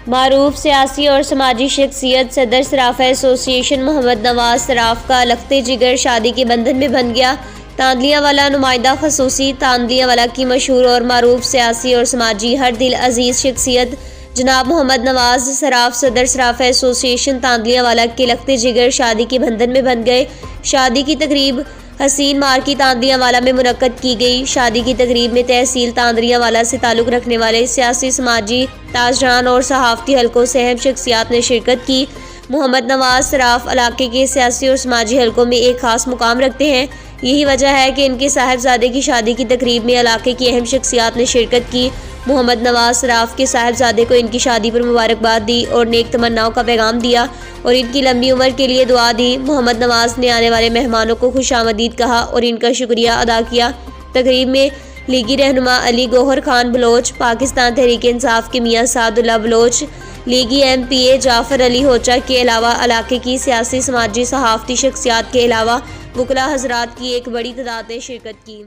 معروف سیاسی اور سماجی شخصیت صدر صرافہ ایسوسی ایشن محمد نواز صراف کا لخت جگر شادی کے بندھن میں بندھ گیا۔ تاندلیہ والا نمائندہ خصوصی تاندلیہ والا کی مشہور اور معروف سیاسی اور سماجی ہر دل عزیز شخصیت جناب محمد نواز صراف صدر صرافہ ایسوسی ایشن تاندلیہ والا کے لخت جگر شادی کے بندھن میں بندھ گئے۔ شادی کی تقریب حسین مارکی تاندلیہ والا میں منعقد کی گئی۔ شادی کی تقریب میں تحصیل تاندلیہ والا سے تعلق رکھنے والے سیاسی سماجی تاجران اور صحافتی حلقوں سے اہم شخصیات نے شرکت کی۔ محمد نواز صراف علاقے کے سیاسی اور سماجی حلقوں میں ایک خاص مقام رکھتے ہیں۔ یہی وجہ ہے کہ ان کے صاحبزادے کی شادی کی تقریب میں علاقے کی اہم شخصیات نے شرکت کی۔ محمد نواز صراف کے صاحبزادے کو ان کی شادی پر مبارکباد دی اور نیک تمناؤں کا پیغام دیا اور ان کی لمبی عمر کے لیے دعا دی۔ محمد نواز نے آنے والے مہمانوں کو خوش آمدید کہا اور ان کا شکریہ ادا کیا۔ تقریب میں لیگی رہنما علی گوہر خان بلوچ، پاکستان تحریک انصاف کے میاں سعد اللہ بلوچ، لیگی ایم پی اے جعفر علی ہوچا کے علاوہ علاقے کی سیاسی سماجی صحافتی شخصیات کے علاوہ وکلاء حضرات کی ایک بڑی تعداد نے شرکت کی۔